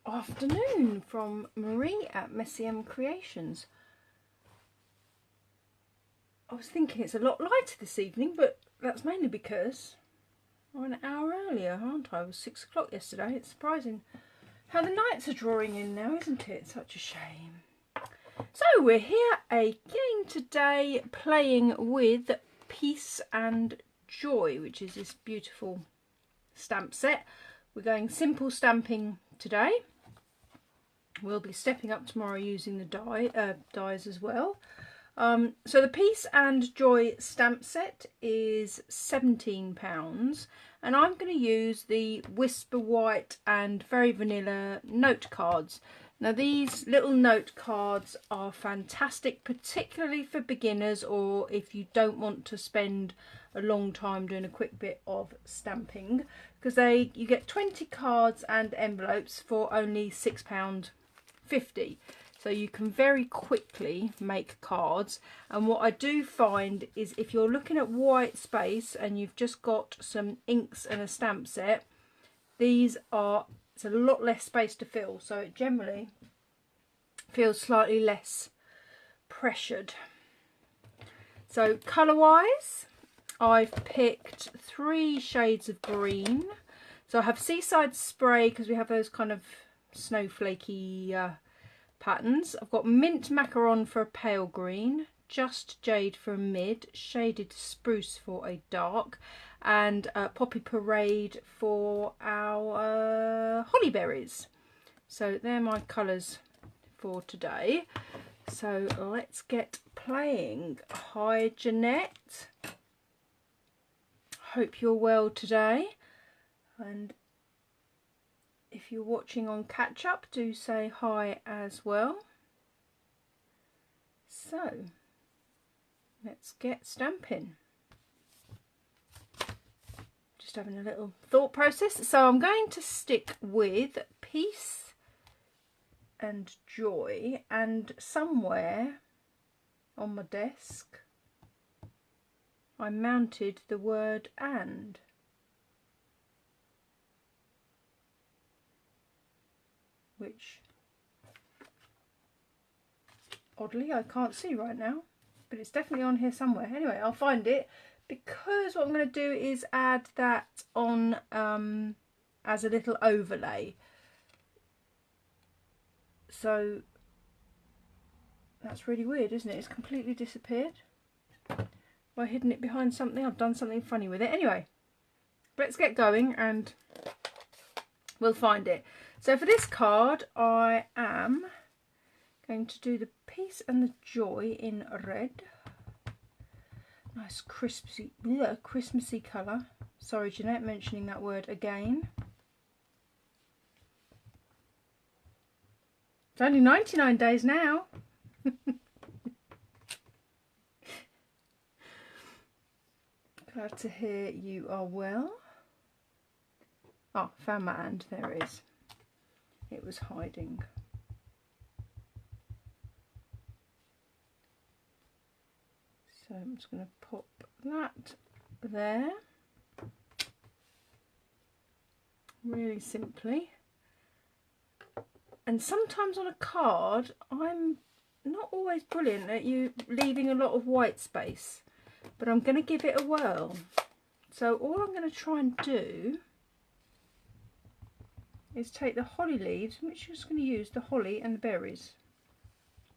afternoon from Marie at Messy M Creations. I was thinking it's a lot lighter this evening, but that's mainly because I'm an hour earlier, aren't I? It was 6 o'clock yesterday. It's surprising how the nights are drawing in now, isn't it? Such a shame. So we're here again today playing with Peace and Joy, which is this beautiful stamp set. We're going simple stamping today. We'll be stepping up tomorrow using the dies as well. So the Peace and Joy stamp set is £17, and I'm going to use the Whisper White and Very Vanilla note cards. Now these little note cards are fantastic, particularly for beginners or if you don't want to spend a long time doing a quick bit of stamping, because you get 20 cards and envelopes for only £6.50. So you can very quickly make cards. And what I do find is if you're looking at white space and you've just got some inks and a stamp set, it's a lot less space to fill. So it generally feels slightly less pressured. So colour wise, I've picked 3 shades of green. So I have Seaside Spray because we have those kind of snowflakey patterns. I've got Mint Macaron for a pale green, Just Jade for a mid, Shaded Spruce for a dark, and Poppy Parade for our holly berries. So they're my colours for today. So let's get playing. Hi Jeanette, hope you're well today, and if you're watching on catch up, do say hi as well. So let's get stamping. Just having a little thought process. So I'm going to stick with Peace and Joy, and somewhere on my desk I mounted the word and. Which oddly I can't see right now, but it's definitely on here somewhere. Anyway, I'll find it, because what I'm going to do is add that on as a little overlay. So that's really weird, isn't it? It's completely disappeared. Have I hidden it behind something? I've done something funny with it. Anyway, let's get going and we'll find it. So for this card, I am going to do the Peace and the Joy in red. Nice crispy, Christmassy colour. Sorry, Jeanette, mentioning that word again. It's only 99 days now. Glad to hear you are well. Oh, found my and. There it is. It was hiding. So I'm just going to pop that there. Really simply. And sometimes on a card, I'm not always brilliant at leaving a lot of white space, but I'm going to give it a whirl. So all I'm going to try and do is take the holly leaves, which I'm just going to use the holly and the berries.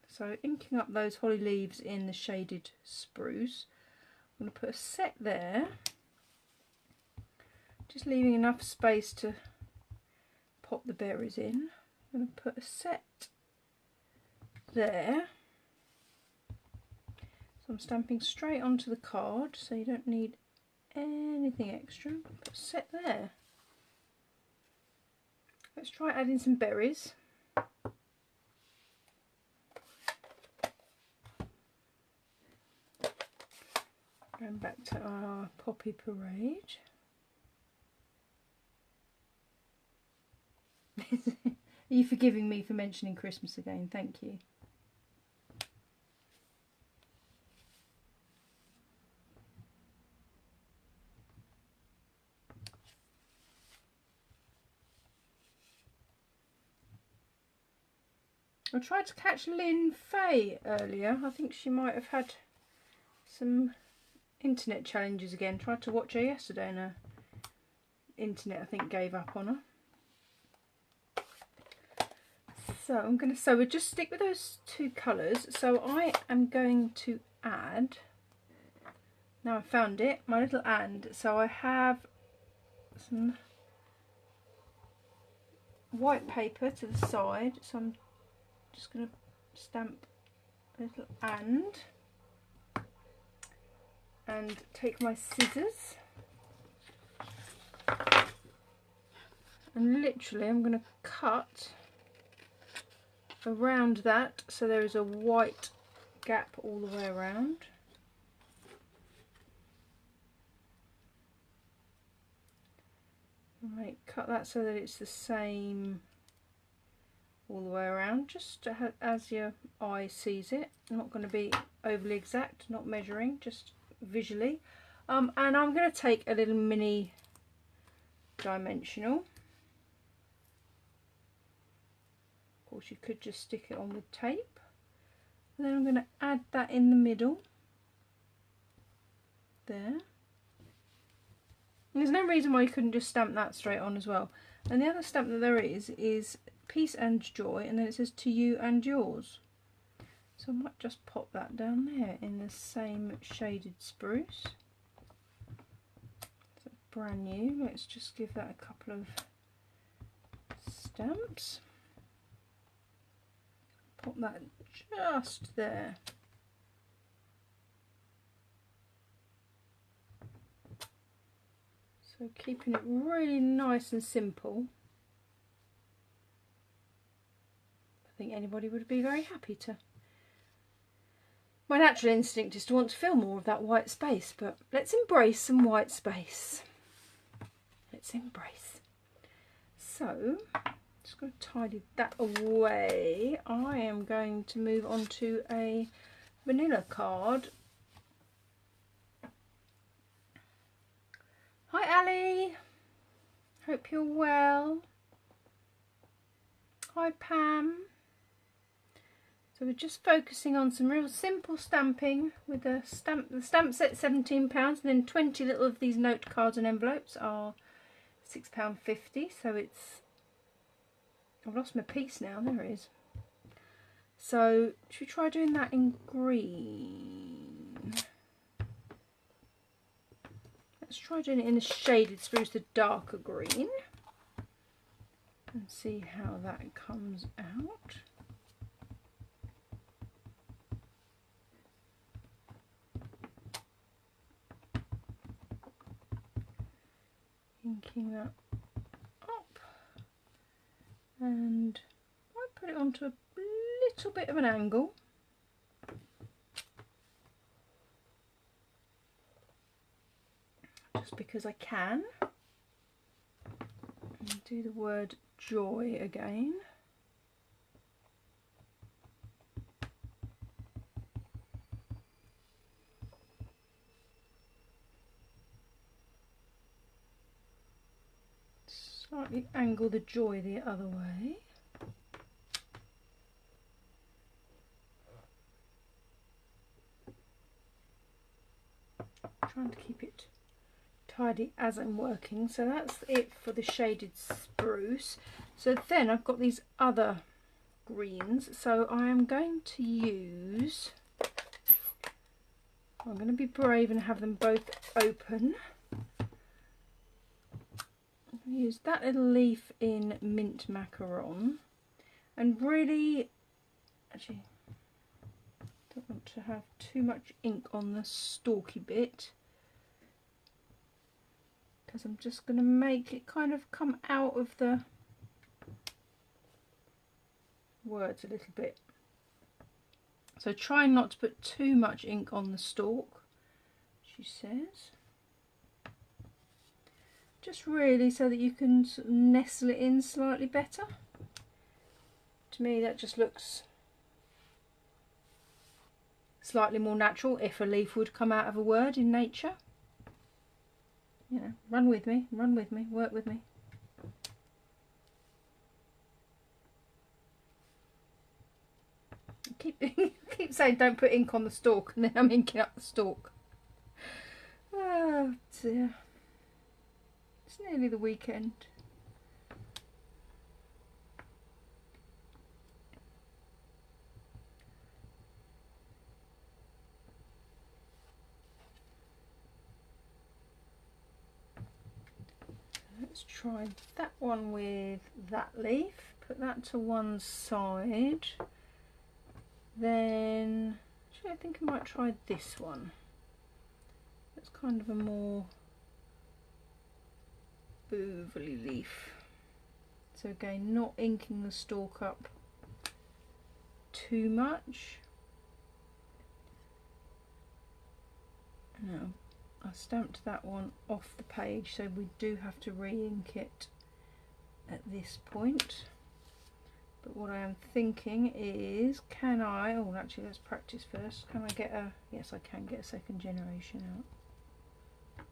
So inking up those holly leaves in the shaded spruce. I'm going to put a set there, just leaving enough space to pop the berries in. I'm going to put a set there. So I'm stamping straight onto the card, so you don't need anything extra. Put a set there. Let's try adding some berries. Going back to our Poppy Parade. Are you forgiving me for mentioning Christmas again? Thank you. I tried to catch Lynn Fay earlier. I think she might have had some internet challenges again. Tried to watch her yesterday and her internet I think gave up on her. So we'll just stick with those two colours. So I am going to add, now I found it, my little and. So I have some white paper to the side. So I'm just going to stamp a little and take my scissors and literally I'm going to cut around that so there is a white gap all the way around. Cut that so that it's the same all the way around, just as your eye sees it. I'm not going to be overly exact, not measuring, just visually. And I'm going to take a little mini dimensional. Of course you could just stick it on with tape. And then I'm going to add that in the middle there. And there's no reason why you couldn't just stamp that straight on as well. And the other stamp that there is peace and joy, and then it says to you and yours. So I might just pop that down there in the same shaded spruce. So brand new. Let's just give that a couple of stamps. Pop that just there. So keeping it really nice and simple. I think anybody would be very happy to. My natural instinct is to want to fill more of that white space, but let's embrace some white space. Let's embrace. So, just going to tidy that away. I am going to move on to a vanilla card. Hi Ali, hope you're well. Hi Pam. So we're just focusing on some real simple stamping with the stamp set £17 and then 20 little of these note cards and envelopes are £6.50. So it's, I've lost my piece now, there it is. So should we try doing that in green? Let's try doing it in the shaded spruce, the darker green, and see how that comes out. Inking that up, and I put it onto a little bit of an angle. Just because I can. And do the word joy again. Slightly angle the joy the other way. Trying to keep it tidy as I'm working. So that's it for the shaded spruce. So then I've got these other greens, so I am going to use, I'm going to be brave and have them both open. I'm going to use that little leaf in mint macaron, and really actually don't want to have too much ink on the stalky bit, because I'm just going to make it kind of come out of the words a little bit. So try not to put too much ink on the stalk, she says. Just really so that you can sort of nestle it in slightly better. To me that just looks slightly more natural if a leaf would come out of a word in nature. You know, run with me, work with me. keep saying don't put ink on the stalk, and then I'm inking up the stalk. Oh dear. It's nearly the weekend. Let's try that one with that leaf. Put that to one side. Then, actually I think I might try this one. It's kind of a more overly leaf. So again, not inking the stalk up too much. Now, I stamped that one off the page, so we do have to re-ink it at this point. But what I am thinking is, can I, oh actually let's practice first, can I get a, yes I can get a second generation out.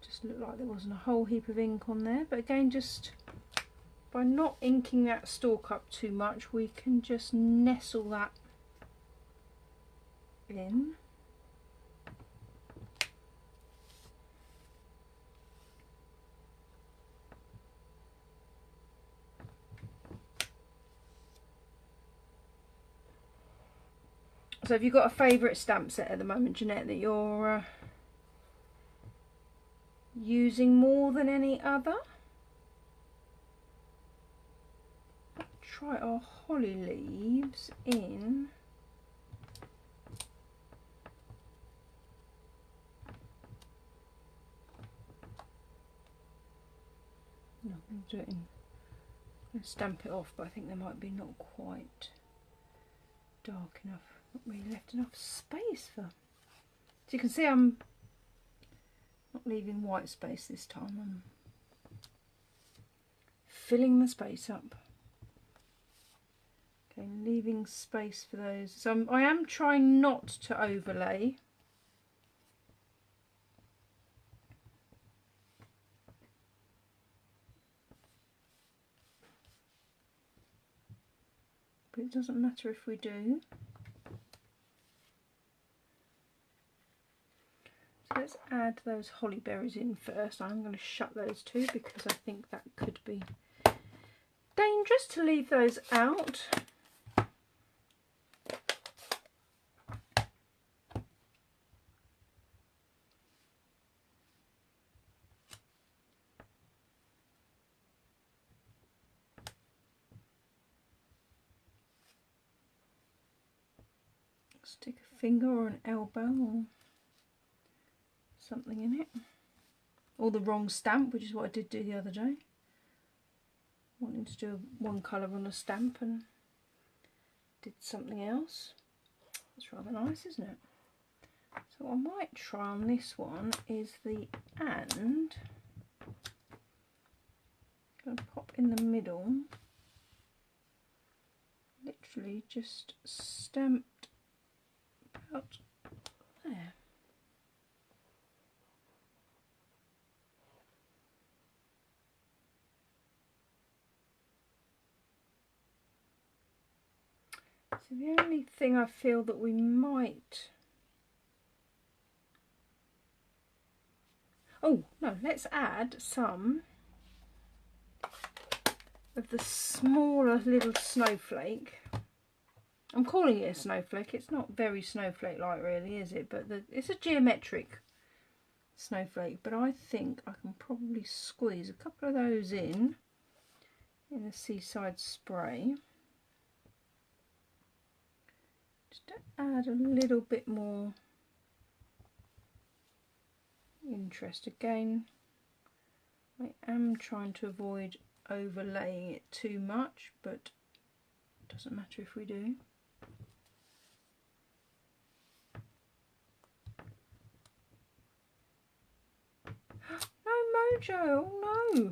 Just looked like there wasn't a whole heap of ink on there, but again, just by not inking that stalk up too much, we can just nestle that in. So have you got a favourite stamp set at the moment, Jeanette, that you're using more than any other? Try our holly leaves in no, I'm going to do it in, I'm going to stamp it off, but I think there might be not quite dark enough. Not really left enough space for. So you can see I'm not leaving white space this time. I'm filling the space up. Okay, leaving space for those. So I am trying not to overlay. But it doesn't matter if we do. So let's add those holly berries in first. I'm going to shut those two because I think that could be dangerous to leave those out. Stick a finger or an elbow or something in it, or the wrong stamp, which is what I did do the other day, wanting to do one colour on a stamp and did something else. That's rather nice, isn't it? So what I might try on this one is the and. I'm going to pop in the middle, literally just stamped about there. So the only thing I feel that we might... Oh, no, let's add some of the smaller little snowflake. I'm calling it a snowflake. It's not very snowflake-like really, is it? But it's a geometric snowflake. But I think I can probably squeeze a couple of those in the Seaside Spray. Just to add a little bit more interest. Again, I am trying to avoid overlaying it too much, but it doesn't matter if we do. No mojo, oh no!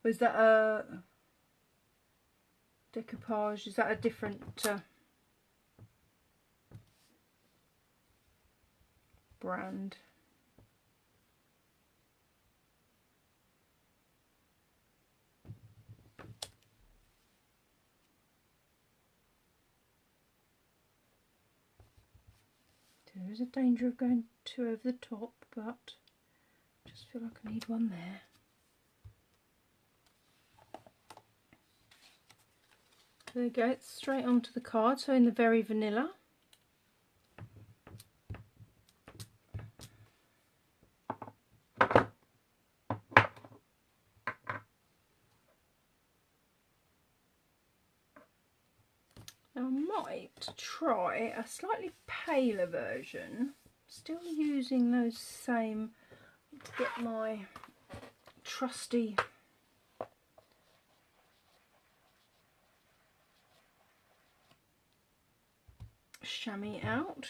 Was that a decoupage? Is that a different brand? There is a danger of going too over the top, but I just feel like I need one there. There we go, it's straight onto the card, so in the very vanilla. Now I might try a slightly paler version, still using those same, to get my trusty chamois out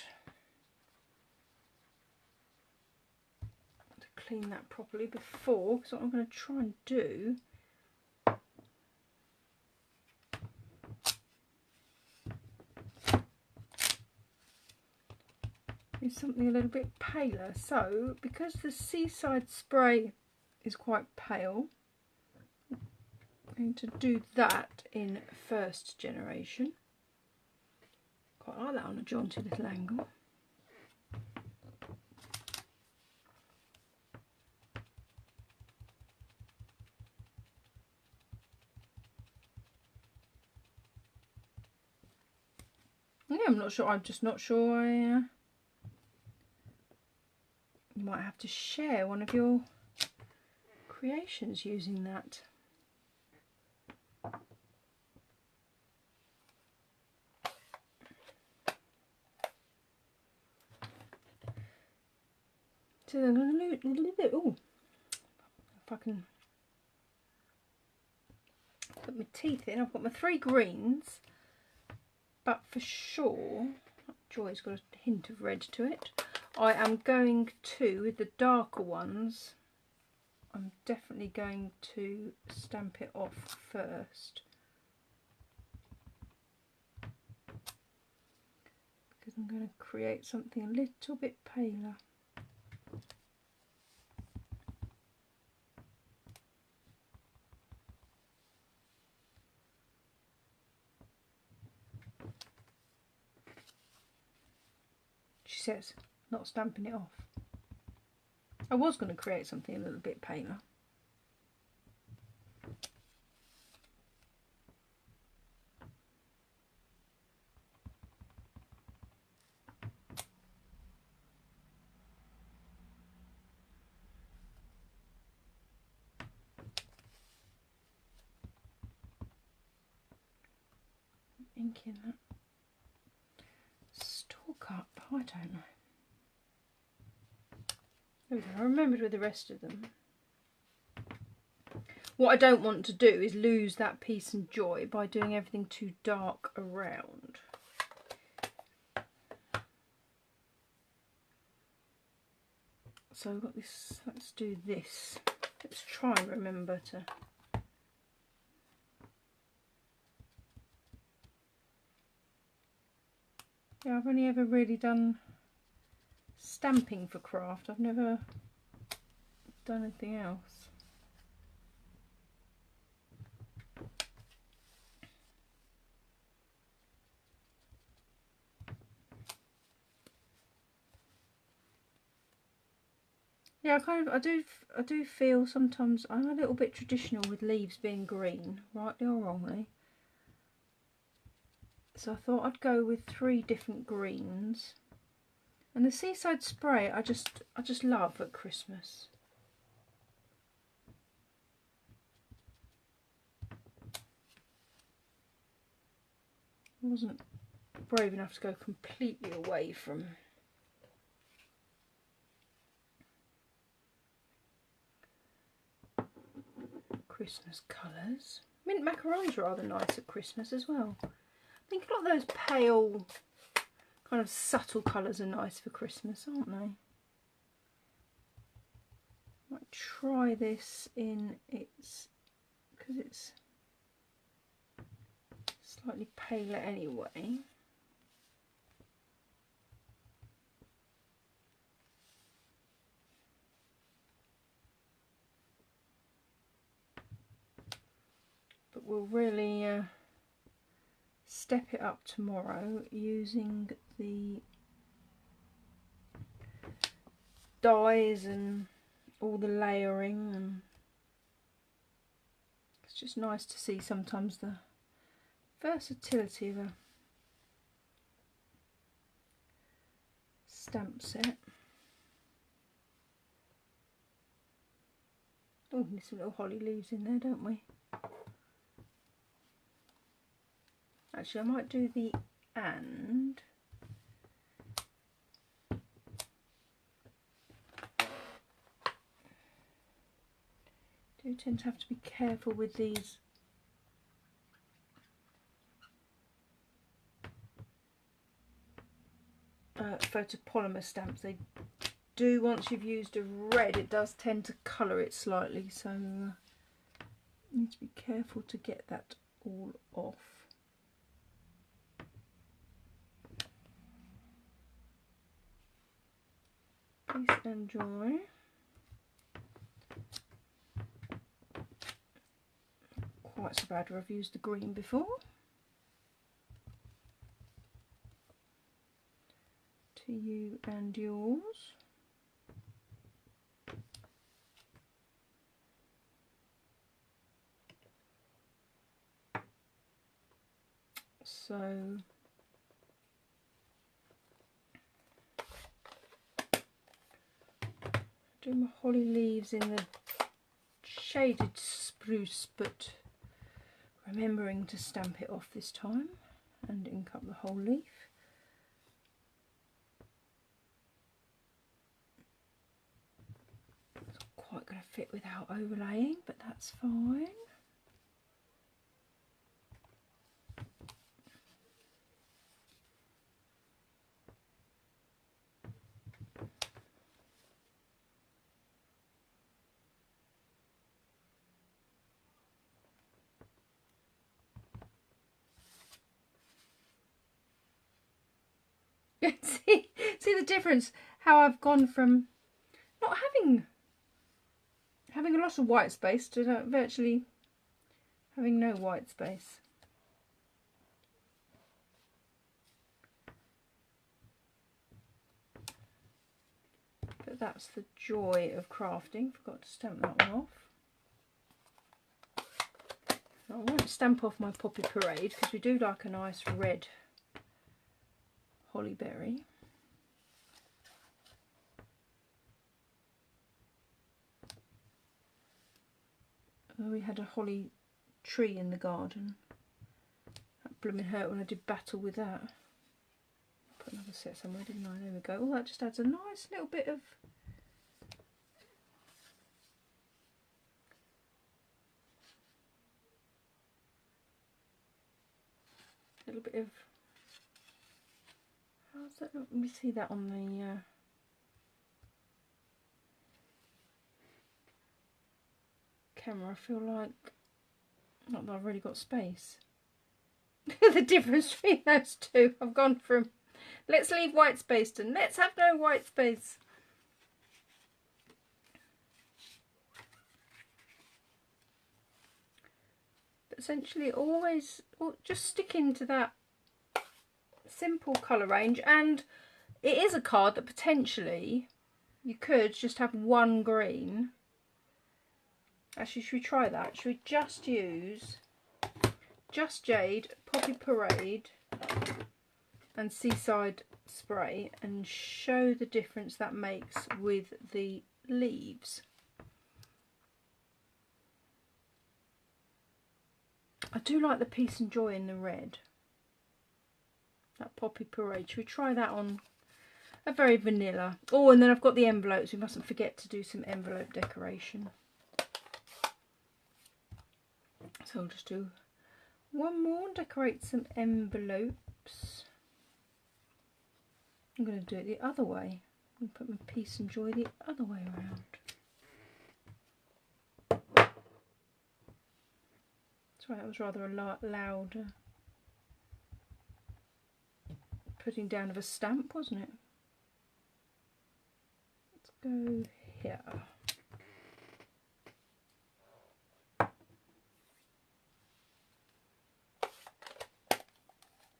to clean that properly before, because what I'm going to try and do is something a little bit paler. So because the Seaside spray is quite pale, I'm going to do that in first generation. Quite like that on a jaunty little angle. Yeah, I'm not sure. I'm just not sure. You might have to share one of your creations using that. So I'm going to do a bit. Oh, if I can put my teeth in. I've got my 3 greens, but for sure, Joy's got a hint of red to it. I am going to, with the darker ones, I'm definitely going to stamp it off first, because I'm going to create something a little bit paler. She says, not stamping it off. I was going to create something a little bit paler. Inking that stalk up, I don't know. There we go, I remembered with the rest of them. What I don't want to do is lose that peace and joy by doing everything too dark around. So I've got this, let's do this. Let's try and remember to I've only ever really done stamping for craft. I've never done anything else. Yeah, I do feel sometimes I'm a little bit traditional with leaves being green, rightly or wrongly. So I thought I'd go with 3 different greens. And the Seaside spray I just love at Christmas. I wasn't brave enough to go completely away from Christmas colours. Mint macarons are rather nice at Christmas as well. I think a lot of those pale, kind of subtle colours are nice for Christmas, aren't they? I might try this in its, because it's slightly paler anyway. But we'll really step it up tomorrow using the dies and all the layering, and it's just nice to see sometimes the versatility of a stamp set. Oh, there's some little holly leaves in there, don't we? Actually, I might do the and. Do tend to have to be careful with these photopolymer stamps. They do, once you've used a red, it does tend to colour it slightly, so you need to be careful to get that all off. Peace and joy. Quite so bad, I've used the green before. To you and yours. So do my holly leaves in the shaded spruce, but remembering to stamp it off this time and ink up the whole leaf. It's not quite going to fit without overlaying, but that's fine. see the difference, how I've gone from not having a lot of white space to virtually having no white space. But that's the joy of crafting. Forgot to stamp that one off. I won't stamp off my Poppy Parade because we do like a nice red holly berry. We had a holly tree in the garden. That blooming hurt when I did battle with that. Put another set somewhere, didn't I? There we go. Oh, that just adds a nice little bit of how's that? Let me see that on the camera. I feel like not that I've really got space. The difference between those two. I've gone from let's leave white space to let's have no white space. But essentially always just stick into that simple colour range, and it is a card that potentially you could just have one green. Actually, should we try that? Should we just use Just Jade, Poppy Parade and Seaside Spray and show the difference that makes with the leaves? I do like the Peace and Joy in the red. That Poppy Parade. Should we try that on a very vanilla? Oh, and then I've got the envelopes. We mustn't forget to do some envelope decoration. So I'll just do one more, decorate some envelopes. I'm going to do it the other way. I'm going to put my Peace and Joy the other way around. Sorry, that was rather a loud putting down of a stamp, wasn't it? Let's go here.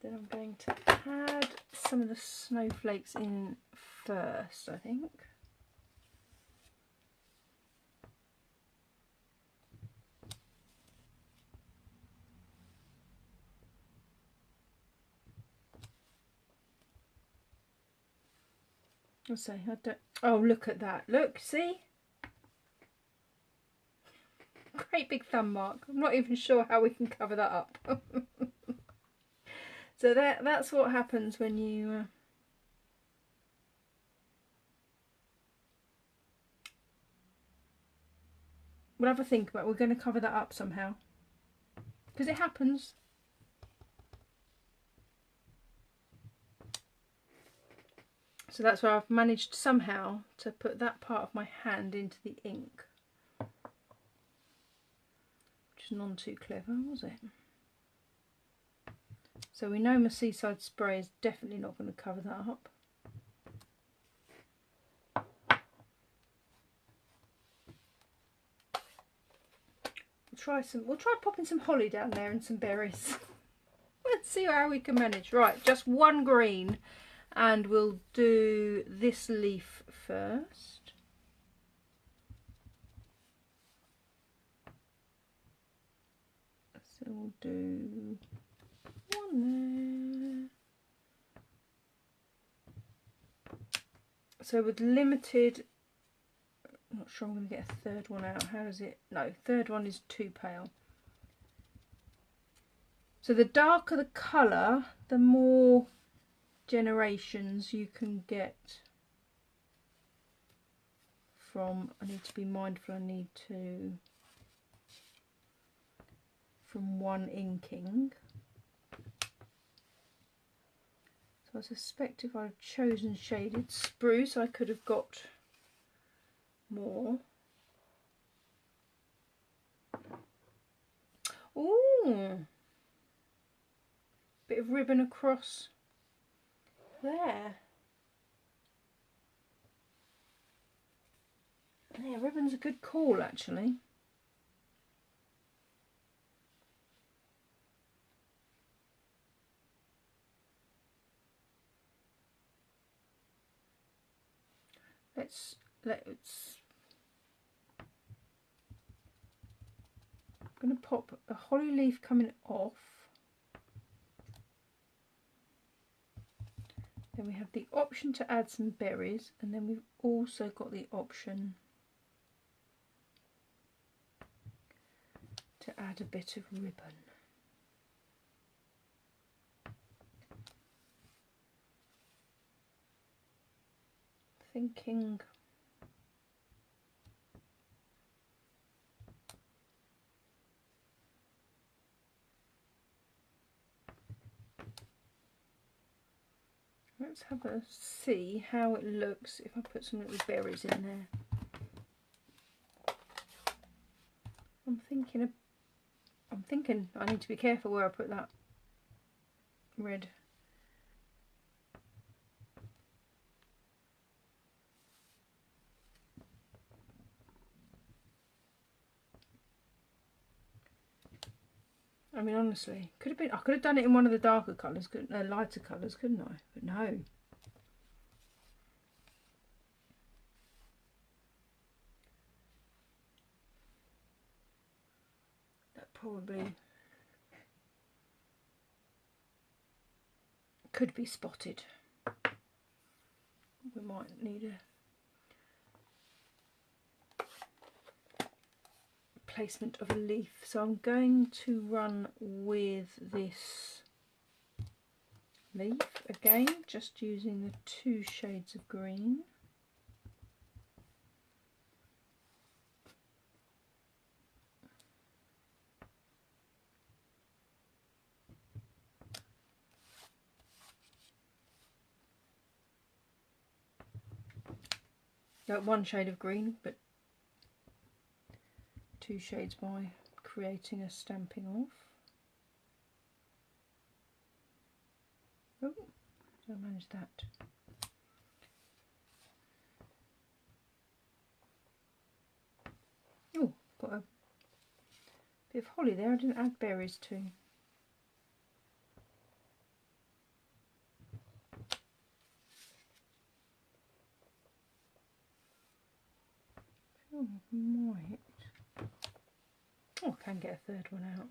Then I'm going to add some of the snowflakes in first, I think. I'll say, I don't... Oh, look at that. Look, see? Great big thumb mark. I'm not even sure how we can cover that up. So that's what happens when you... We'll have a think about it. We're going to cover that up somehow. Because it happens. So that's where I've managed somehow to put that part of my hand into the ink. Which is none too clever, was it? So we know my Seaside spray is definitely not going to cover that up. We'll try popping some holly down there and some berries. Let's see how we can manage. Right, just one green, and we'll do this leaf first. So we'll do one there. So with limited, I'm not sure I'm going to get a third one out. How is it? No, third one is too pale. So the darker the colour, the more generations you can get from, I need to be mindful, from one inking. So I suspect if I'd chosen shaded spruce I could have got more. Ooh, bit of ribbon across there. Yeah, ribbon's a good call actually. Let's I'm going to pop a holly leaf coming off. Then we have the option to add some berries, and then we've also got the option to add a bit of ribbon. Thinking let's have a see how it looks if I put some little berries in there. I'm thinking I need to be careful where I put that red. I mean, honestly, I could have done it in one of the darker colours, lighter colours, couldn't I? But no. That probably could be spotted. We might need a placement of a leaf. So I'm going to run with this leaf again, just using the 2 shades of green. Got 1 shade of green, but 2 shades by creating a stamping off. Oh, did I manage that? Oh, got a bit of holly there I didn't add berries to. Oh, I might. Oh, I can get a third one out.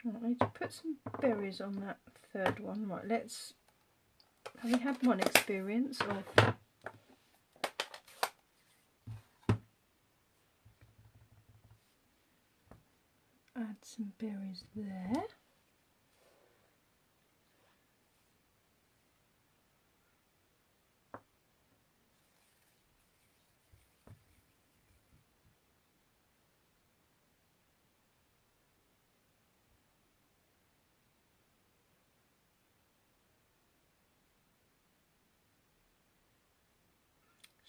I need to put some berries on that third one. Right, let's... Have we had one experience of... Add some berries there.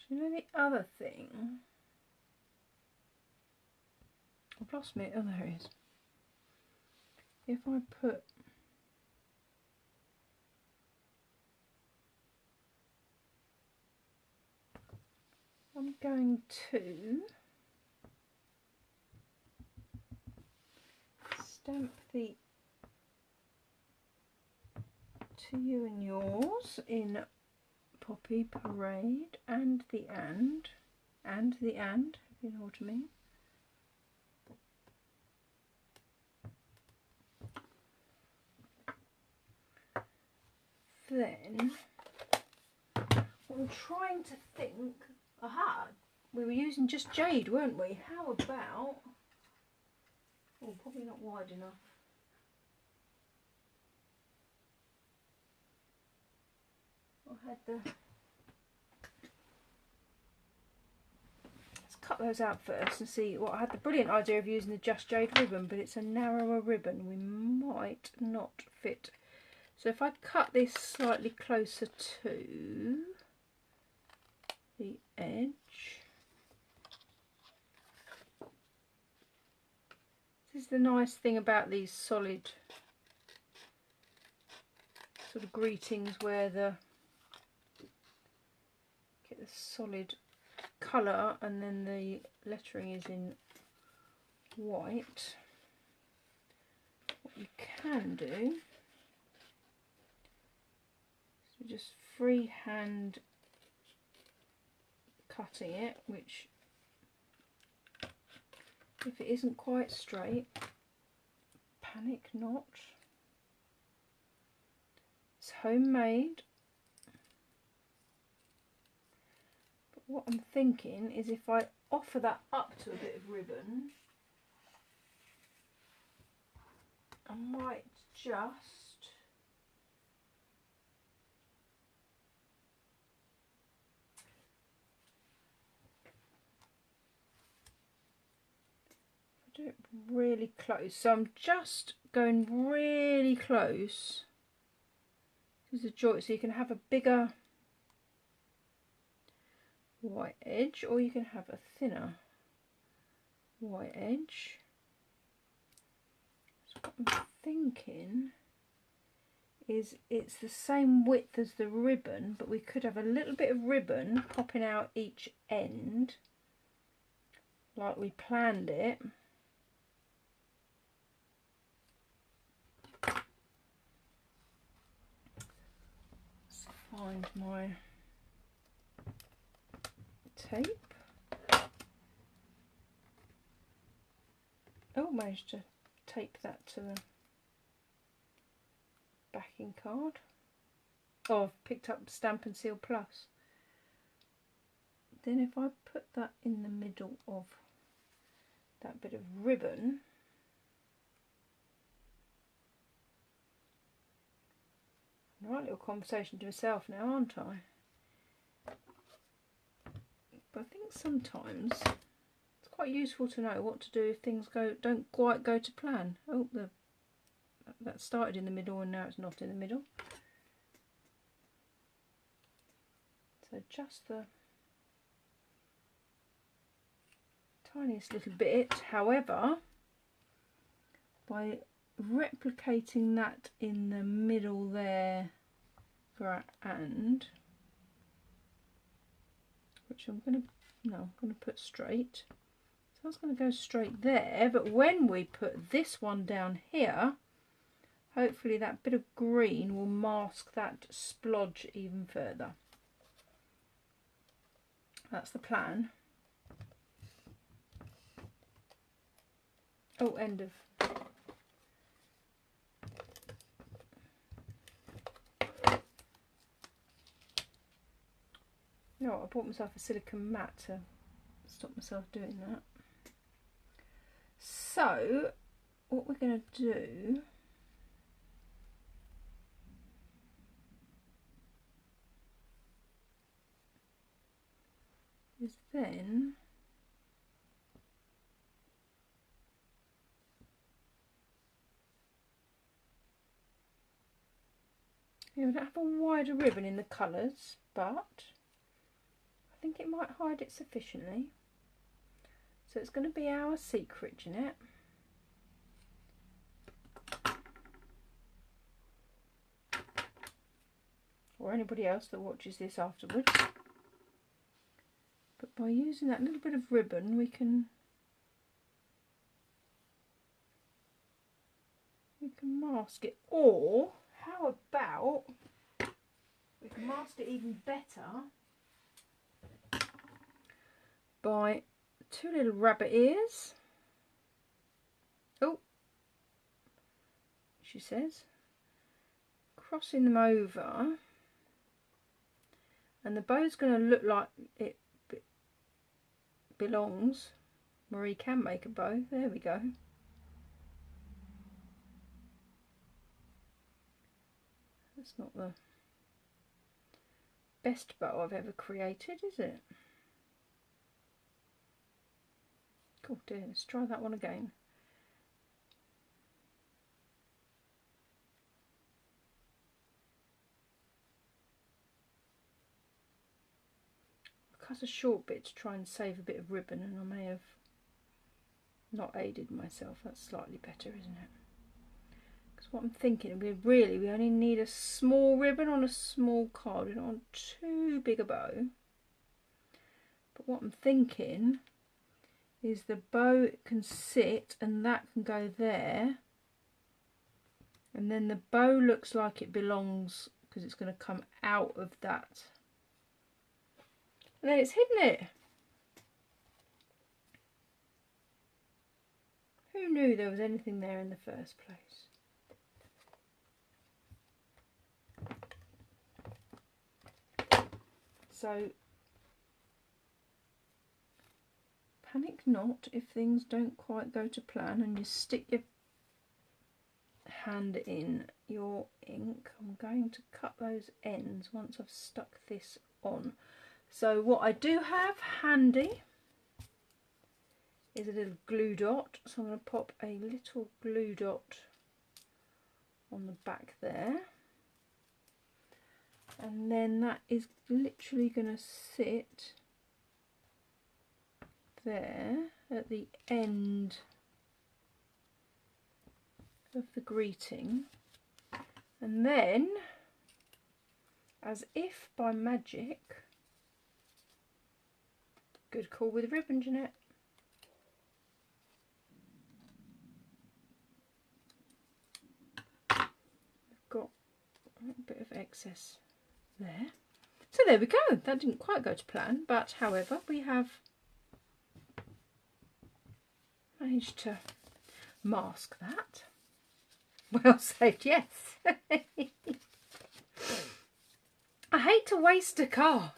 So you know the other thing? I've lost me. Oh, there it is. If I put... I'm going to stamp the To You and Yours in Poppy Parade and the and, if you know what I mean. Then I'm trying to think. Aha! We were using just jade, weren't we? How about... Oh, probably not wide enough. I had the... Let's cut those out first and see what... I had the brilliant idea of using the Just Jade ribbon, but it's a narrower ribbon. We might not fit. So if I cut this slightly closer to the edge... This is the nice thing about these solid sort of greetings where the get the solid colour and then the lettering is in white. What you can do is just freehand cutting it, which if it isn't quite straight, panic not. It's homemade. But what I'm thinking is if I offer that up to a bit of ribbon, I might just do it really close. So I'm just going really close to the joint so you can have a bigger white edge or you can have a thinner white edge. So what I'm thinking is it's the same width as the ribbon, but we could have a little bit of ribbon popping out each end like we planned it. Find my tape. Oh, managed to tape that to the backing card. Oh, I've picked up Stamp and Seal Plus. Then if I put that in the middle of that bit of ribbon, right little conversation to myself now, aren't I? But I think sometimes it's quite useful to know what to do if things don't quite go to plan. Oh, that started in the middle and now it's not in the middle. So just the tiniest little bit. However, by replicating that in the middle there for our and, which I'm going to put straight. So I was going to go straight there, but when we put this one down here, hopefully that bit of green will mask that splodge even further. That's the plan. Oh, end of No, I bought myself a silicone mat to stop myself doing that. So what we're going to do is then we don't have a wider ribbon in the colours, but I think it might hide it sufficiently. So it's going to be our secret, Jeanette. Or anybody else that watches this afterwards. But by using that little bit of ribbon we can mask it. Or how about we can mask it even better by two little rabbit ears. Oh, she says, crossing them over, and the bow's going to look like it belongs. Marie can make a bow. There we go. That's not the best bow I've ever created, is it? Oh dear, let's try that one again. I cut a short bit to try and save a bit of ribbon, and I may have not aided myself. That's slightly better, isn't it? Because what I'm thinking, we only need a small ribbon on a small card. We don't want too big a bow. But what I'm thinking is the bow can sit and that can go there, and then the bow looks like it belongs because it's going to come out of that, and then it's hidden it. Who knew there was anything there in the first place? So panic not if things don't quite go to plan and you stick your hand in your ink. I'm going to cut those ends once I've stuck this on. So what I do have handy is a little glue dot. So I'm going to pop a little glue dot on the back there. And then that is literally going to sit there at the end of the greeting, and then, as if by magic, good call with ribbon, Jeanette, I've got a bit of excess there. So there we go. That didn't quite go to plan, but however we have managed to mask that. Well saved, yes. I hate to waste a card.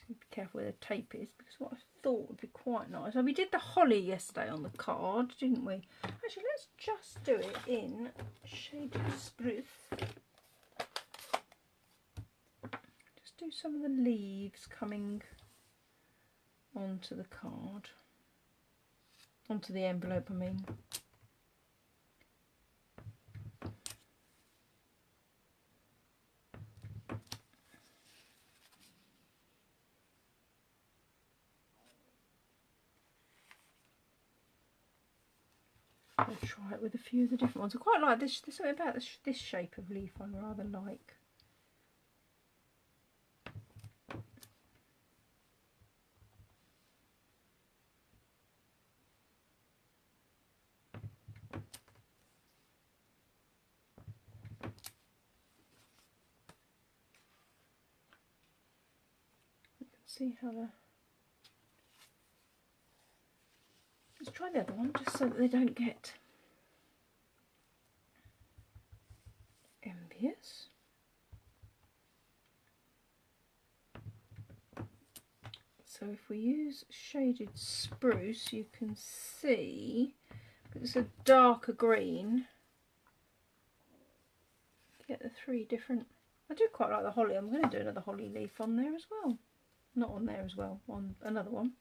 Be careful where the tape is, because what I thought would be quite nice. So we did the holly yesterday on the card, didn't we? Actually, let's just do it in shaded spruce. Just do some of the leaves coming onto the card, onto the envelope, I mean. I'll try it with a few of the different ones. I quite like this. There's something about this shape of leaf I rather like. You can see how the... Let's try the other one just so that they don't get obvious. So if we use shaded spruce, you can see it's a darker green. Get the three different. I do quite like the holly. I'm going to do another holly leaf on there as well. Not on there as well, on another one.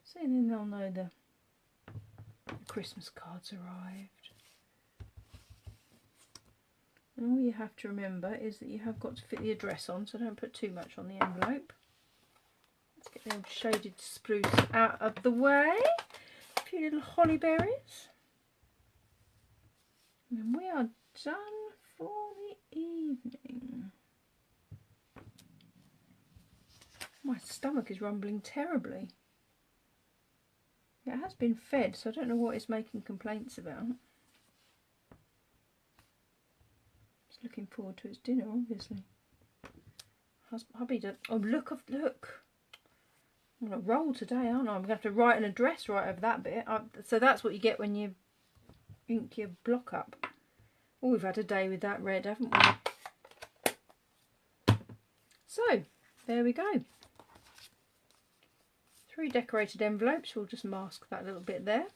So then they'll know the Christmas cards arrived. And all you have to remember is that you have got to fit the address on, so don't put too much on the envelope. Let's get the old shaded spruce out of the way. A few little holly berries. And we are done for the evening. My stomach is rumbling terribly. It has been fed, so I don't know what it's making complaints about. Looking forward to its dinner, obviously. Hubby does. Oh, look! I'm going to roll today, aren't I? I'm going to have to write an address right over that bit. So that's what you get when you ink your block up. Oh, we've had a day with that red, haven't we? So, there we go. 3 decorated envelopes. We'll just mask that little bit there.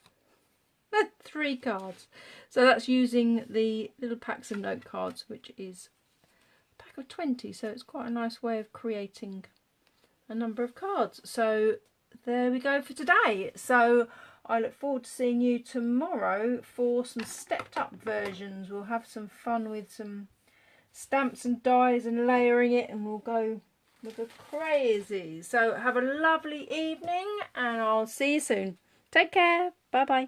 3 cards. So that's using the little packs of note cards, which is a pack of 20, so it's quite a nice way of creating a number of cards. So there we go for today. So I look forward to seeing you tomorrow for some stepped up versions. We'll have some fun with some stamps and dies and layering it, and we'll go crazy. So have a lovely evening, and I'll see you soon. Take care. Bye bye.